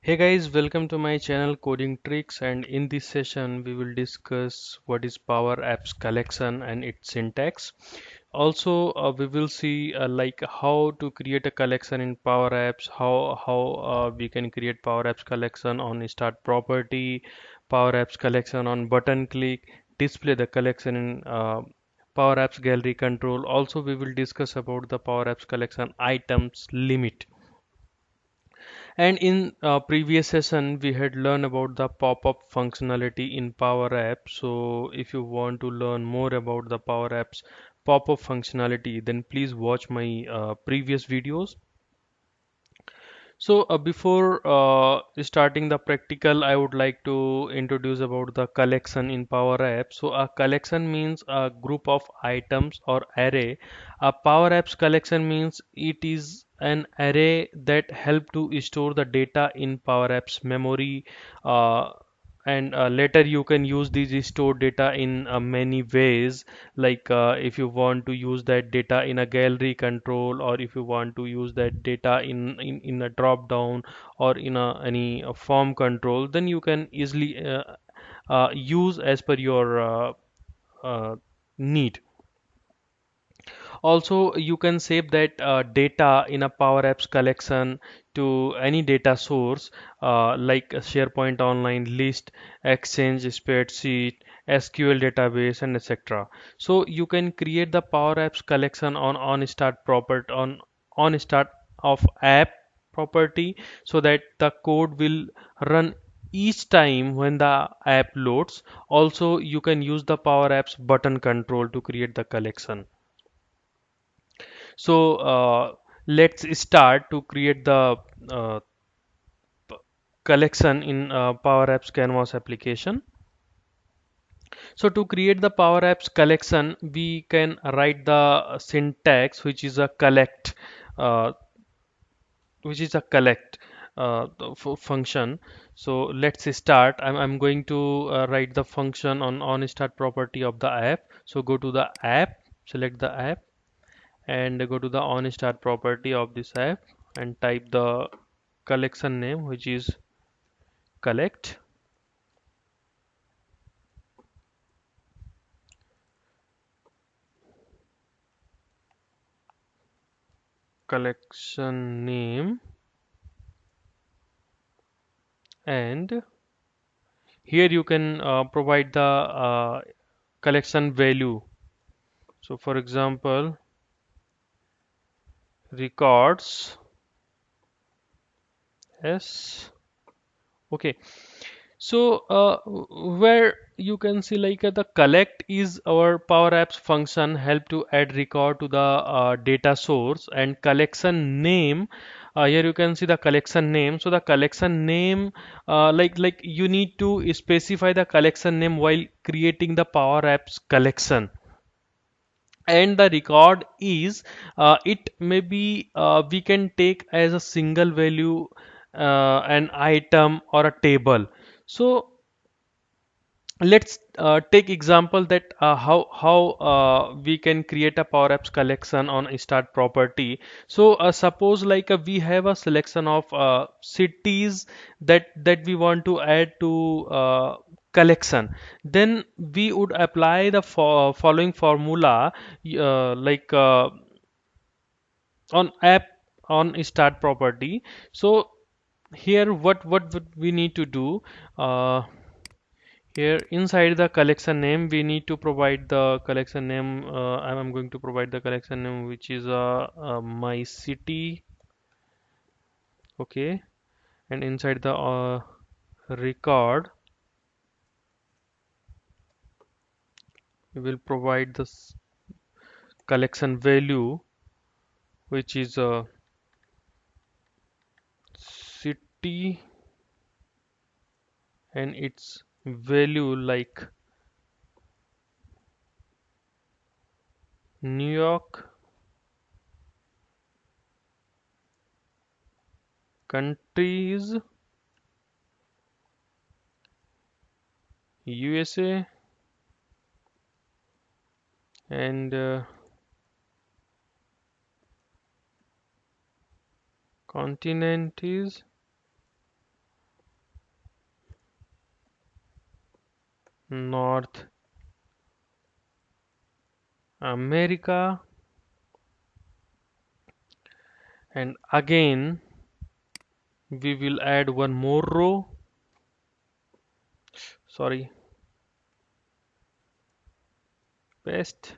Hey guys, welcome to my channel Coding Tricks, and in this session we will discuss what is Power Apps collection and its syntax. Also, we will see like how to create a collection in Power Apps, how we can create Power Apps collection on start property, Power Apps collection on button click, display the collection in Power Apps gallery control. Also, we will discuss about the Power Apps collection items limit. And in previous session, we had learned about the pop-up functionality in Power Apps. So if you want to learn more about the Power Apps pop-up functionality, then please watch my previous videos. So before starting the practical, I would like to introduce about the collection in Power Apps. So a collection means a group of items or array. A Power Apps collection means it is an array that help to store the data in Power Apps memory. Uh, and later you can use these stored data in many ways, like if you want to use that data in a gallery control, or if you want to use that data in a drop down, or in any form control, then you can easily use as per your need. Also, you can save that data in a Power Apps collection to any data source, like a SharePoint Online, list, Exchange spreadsheet, SQL database, and etc. So you can create the Power Apps collection on start property on start of app property, so that the code will run each time when the app loads. Also, you can use the Power Apps button control to create the collection. So let's start to create the uh, collection in Power Apps Canvas application. So to create the Power Apps collection, we can write the syntax, uh, which is a collect function. So let's start. I'm going to write the function on start property of the app. So go to the app, select the app, and go to the on start property of this app and type the collection name, which is collect. Collection name, and here you can provide the collection value. So for example, records s. Okay. So where you can see like the collect is our Power Apps function help to add record to the data source, and collection name, here you can see the collection name. So the collection name, like you need to specify the collection name while creating the Power Apps collection. And the record is, it may be, we can take as a single value, an item or a table. So let's take example that how we can create a Power Apps collection on a start property. So suppose like we have a selection of cities that we want to add to collection. Then we would apply the following formula, like on app on start property. So here what would we need to do? Here inside the collection name, we need to provide the collection name. I'm going to provide the collection name, which is my city. Okay, and inside the record, we will provide this collection value, which is city, and its value like New York, countries, USA, and continent is North America, and again we will add one more row, sorry, paste,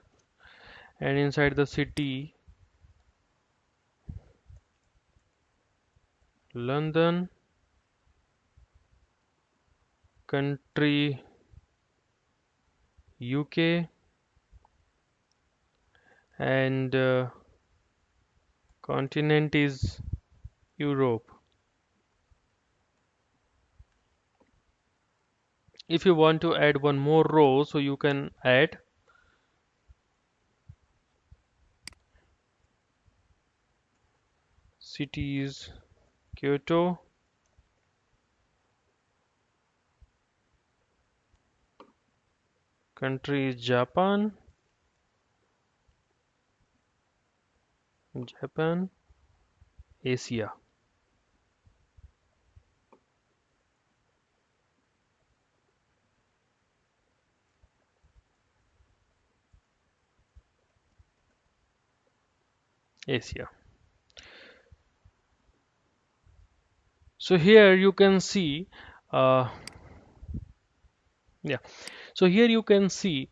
and inside the city London, country UK, and continent is Europe. If you want to add one more row, so you can add. City is Kyoto, country is Japan, Asia. Asia. So here you can see, uh, yeah. So here you can see,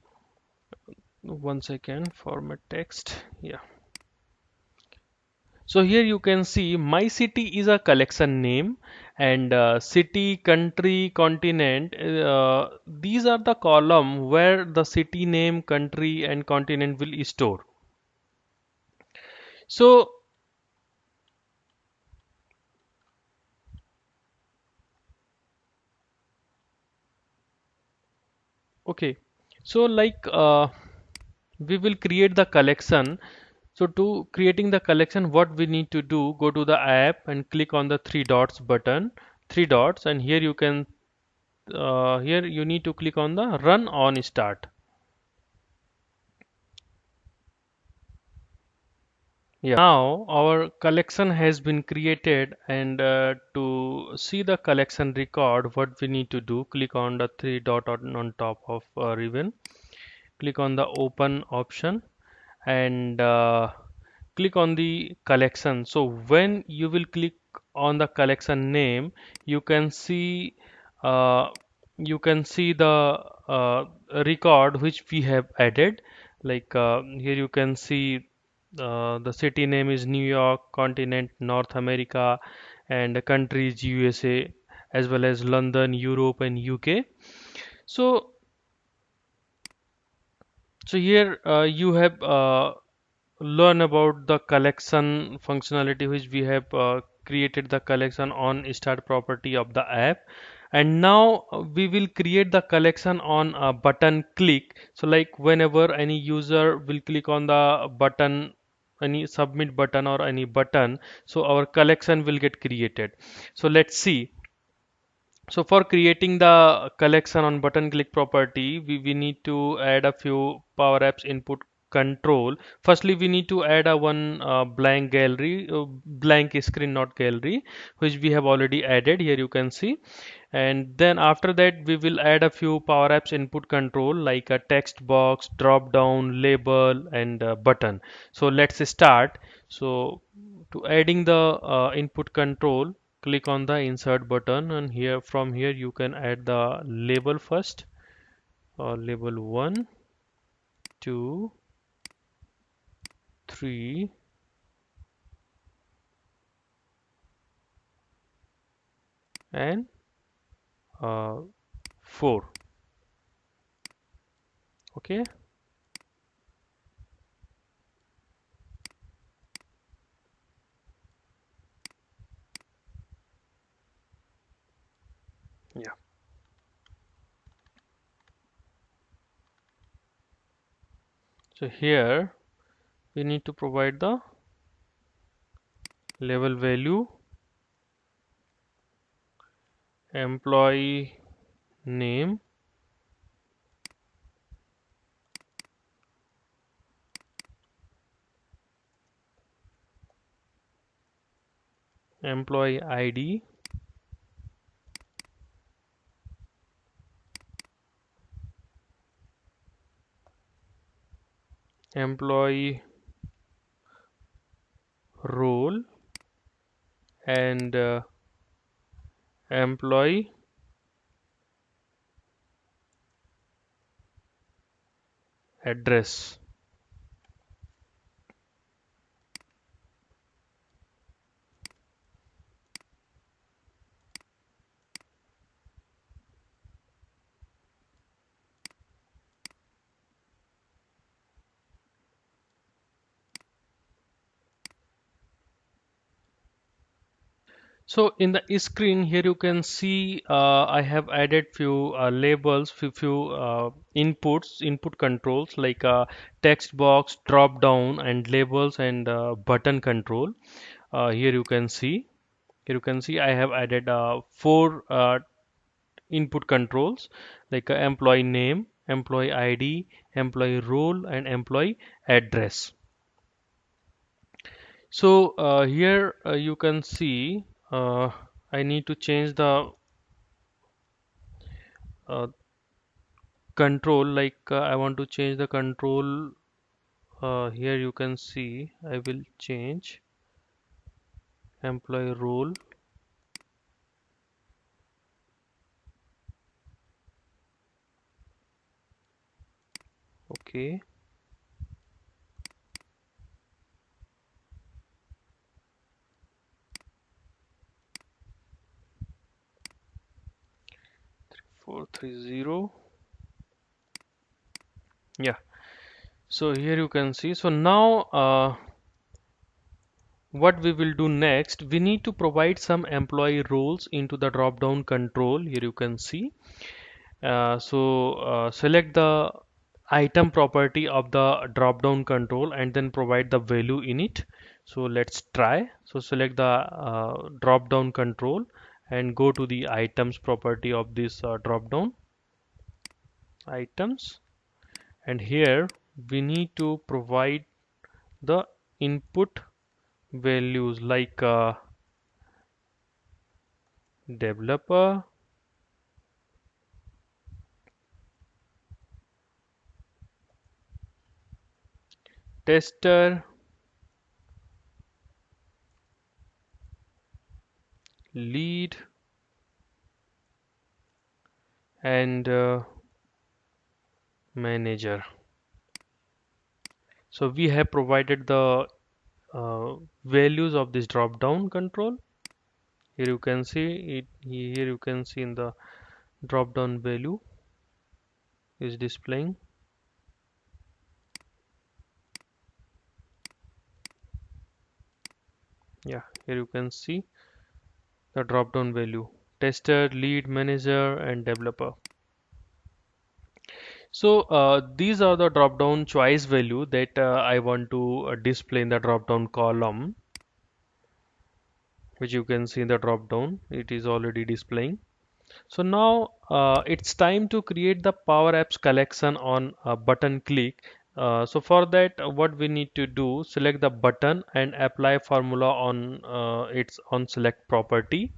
one second, format text. Yeah. So here you can see my city is a collection name, and city, country, continent. These are the column where the city name, country, and continent will store. So okay, so like we will create the collection. So to creating the collection, what we need to do, go to the app and click on the three dots button, three dots, and here you can here you need to click on the run on start. Yeah. Now our collection has been created, and to see the collection record, what we need to do, click on the three dot on top of ribbon, click on the open option, and click on the collection. So when you will click on the collection name, you can see uh, the record which we have added. Like here you can see the city name is New York, continent North America, and the country is USA, as well as London, Europe, and UK. So here you have learn about the collection functionality which we have created the collection on start property of the app, and now we will create the collection on a button click. So like whenever any user will click on the button, any submit button or any button, so our collection will get created. So let's see. So for creating the collection on button click property, we need to add a few Power Apps input control. Firstly, we need to add a one blank gallery, blank screen, not gallery, which we have already added. Here you can see. And then after that, we will add a few Power Apps input control like a text box, drop down, label, and button. So let's start. So to adding the input control, click on the insert button, and here from here you can add the label first, label 1, 2, 3, and 4. Okay. Yeah. So here we need to provide the label value, employee name, employee ID, employee role, and employee address. So in the screen here you can see I have added few labels, few input controls like text box, drop down, and labels, and button control. Here you can see. Here you can see I have added four input controls like employee name, employee ID, employee role, and employee address. So here you can see I need to change the uh, control, like I want to change the control. Here you can see I will change employee role. Okay, 430. Yeah, so here you can see. So now what we will do next, we need to provide some employee roles into the drop down control. Here you can see. Select the item property of the drop down control and then provide the value in it. So let's try. So select the drop down control and go to the items property of this drop down items, and here we need to provide the input values like developer, tester, lead, and manager. So we have provided the values of this drop down control. Here you can see it. Here you can see in the drop down value is displaying. Yeah, here you can see the drop down value: tester, lead, manager, and developer. So these are the drop down choice value that I want to display in the drop down column, which you can see in the drop down. It is already displaying. So now it's time to create the Power Apps collection on a button click. So for that, what we need to do, select the button and apply formula on its on select property.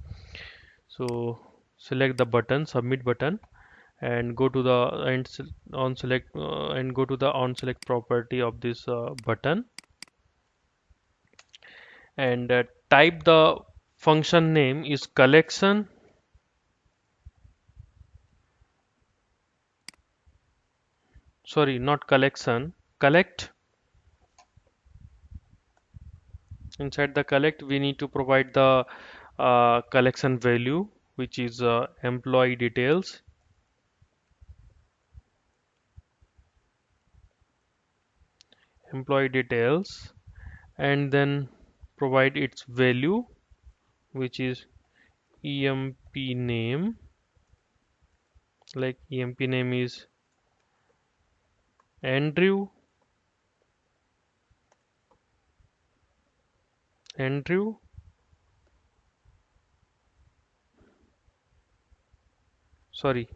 So select the button, submit button, and go to the on select and go to the on select property of this button, and type the function name is collection. Sorry, not collection, collect. Inside the collect, we need to provide the collection value, which is employee details, and then provide its value, which is emp name. Like emp name is Andrew, Andrew. Sorry,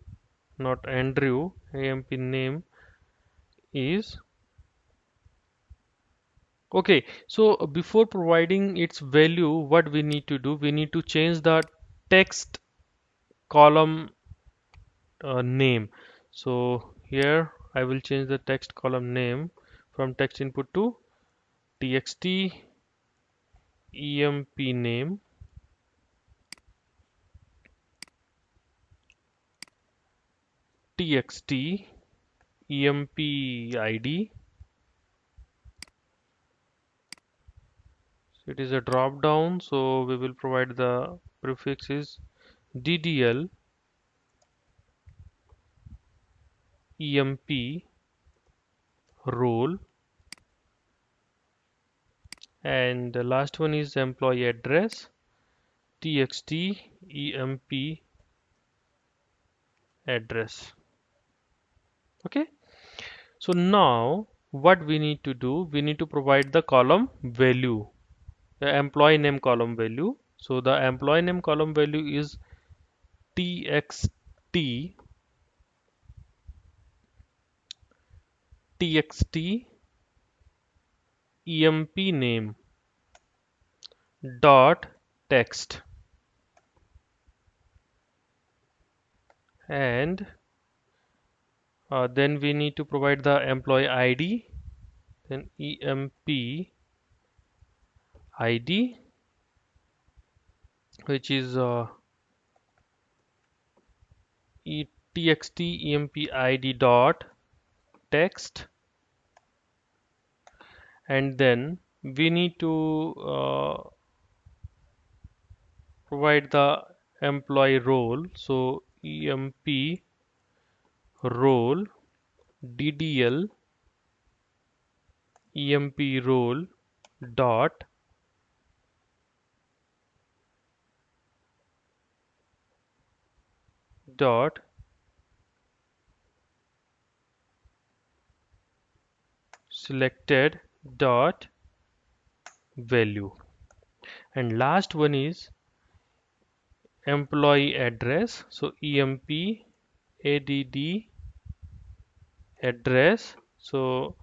not Andrew. Emp name is. Okay, so before providing its value, what we need to do, we need to change the text column name. So here I will change the text column name from text input to txt emp name txt emp id. So it is a drop down, so we will provide the prefix is ddl emp role, and the last one is employee address txt emp address. Okay, so now what we need to do, we need to provide the column value, the employee name column value. So the employee name column value is txt txt emp name dot text, and then we need to provide the employee id, then emp id, which is txt emp id dot text, and then we need to provide the employee role. So emp role ddl emp role dot dot selected dot value, and last one is employee address. So emp add address, so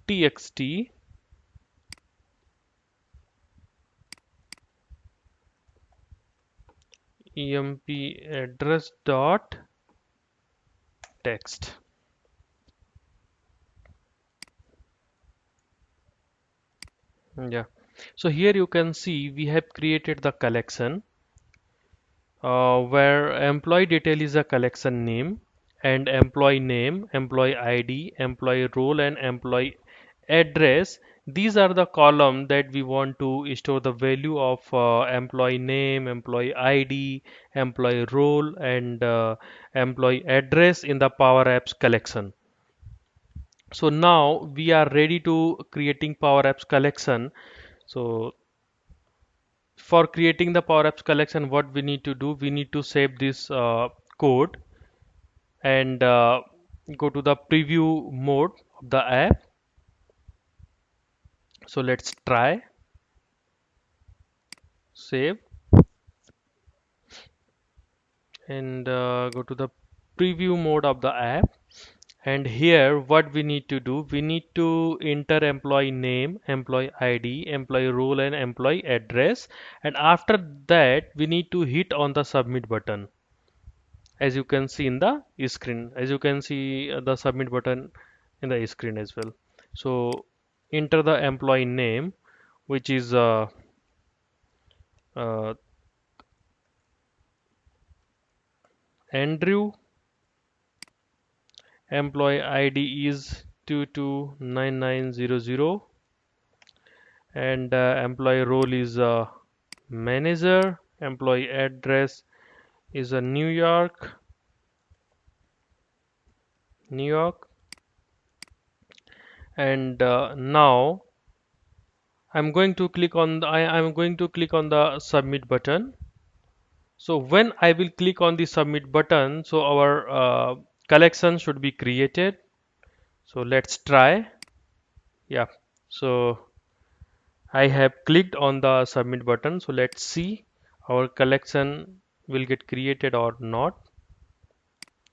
txt emp address dot text. Yeah, so here you can see we have created the collection where employee detail is a collection name, and employee name, employee id, employee role, and employee address. These are the column that we want to store the value of employee name, employee id, employee role, and employee address in the Power Apps collection. So now we are ready to creating Power Apps collection. So for creating the Power Apps collection, what we need to do, we need to save this code and go to the preview mode of the app. So let's try save and go to the preview mode of the app. And here what we need to do, we need to enter employee name, employee id, employee role, and employee address, and after that we need to hit on the submit button, as you can see in the screen, as you can see the submit button in the screen as well. So enter the employee name, which is uh, Andrew, employee id is 229900, and employee role is manager, employee address is a New York, and now I'm going to click on the submit button. So when I will click on the submit button, so our collection should be created. So let's try. Yeah, so I have clicked on the submit button. So let's see our collection will get created or not.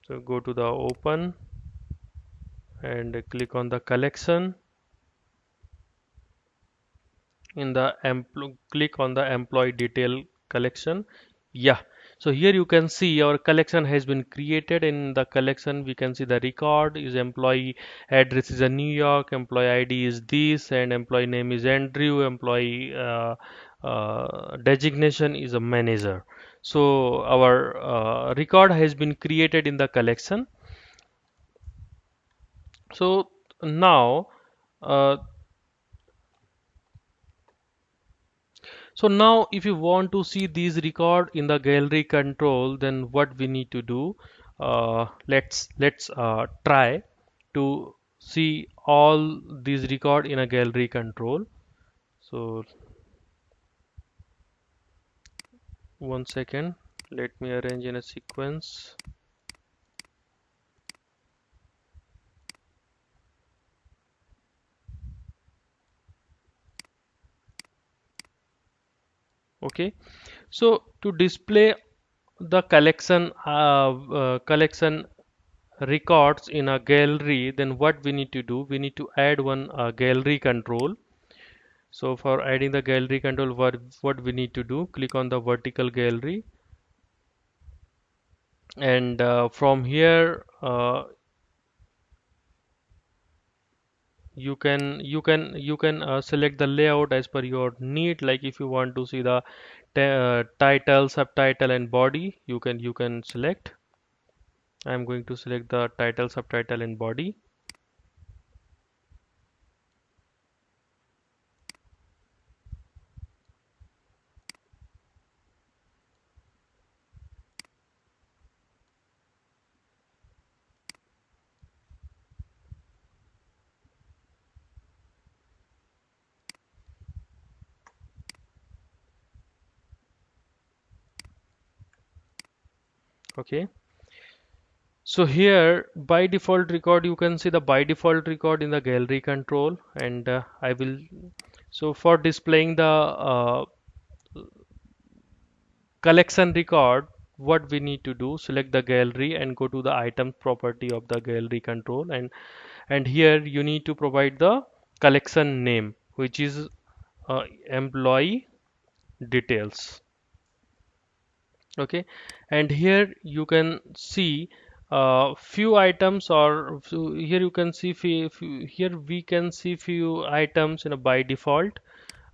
So go to the open and click on the collection. In the click on the employee detail collection. Yeah, So here you can see our collection has been created. In the collection we can see the record is employee address is a New York, employee ID is this, and employee name is Andrew, employee designation is a manager. So our record has been created in the collection. So now uh, if you want to see these record in the gallery control, then what we need to do? Let's try to see all these record in a gallery control. So one second, let me arrange in a sequence. Okay, so to display the collection records in a gallery, then what we need to do? We need to add one gallery control. So for adding the gallery control, what we need to do? Click on the vertical gallery, and from here you can select the layout as per your need. Like if you want to see the title, subtitle, and body, you can select. I'm going to select the title, subtitle, and body. Okay. So here by default record, you can see the by default record in the gallery control, and I will. So for displaying the collection record, what we need to do? Select the gallery and go to the item property of the gallery control, and here you need to provide the collection name, which is employee details. Okay, and here you can see few items, or here you can see here we can see few items in a by default,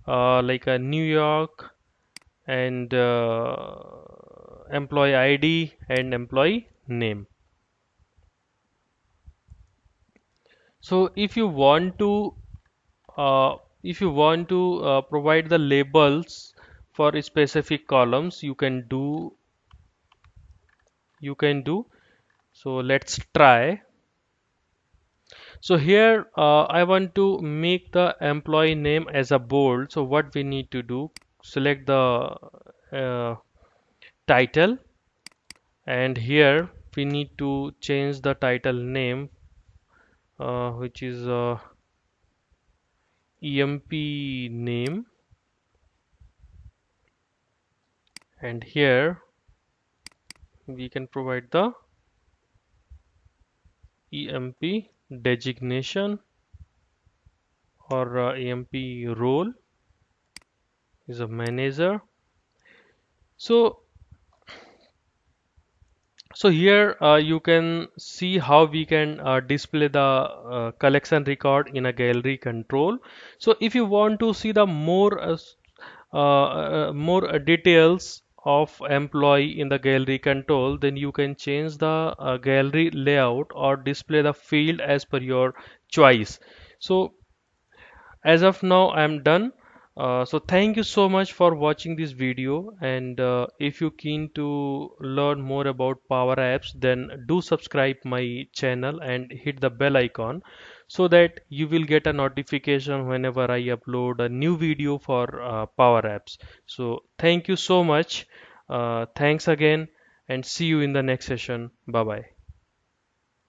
like a New York, and employee ID and employee name. So if you want to provide the labels for specific columns, you can do. So let's try. So here I want to make the employee name as a bold. So what we need to do? Select the uh, title, and here we need to change the title name, which is EMP name, and here we can provide the EMP designation, or EMP role is a manager. So here you can see how we can display the collection record in a gallery control. So if you want to see the more details of employee in the gallery control, then you can change the gallery layout or display the field as per your choice. So as of now I'm done. So thank you so much for watching this video, and if you keen to learn more about Power Apps, then do subscribe my channel and hit the bell icon, so that you will get a notification whenever I upload a new video for Power Apps. So thank you so much. Thanks again, and see you in the next session. Bye bye.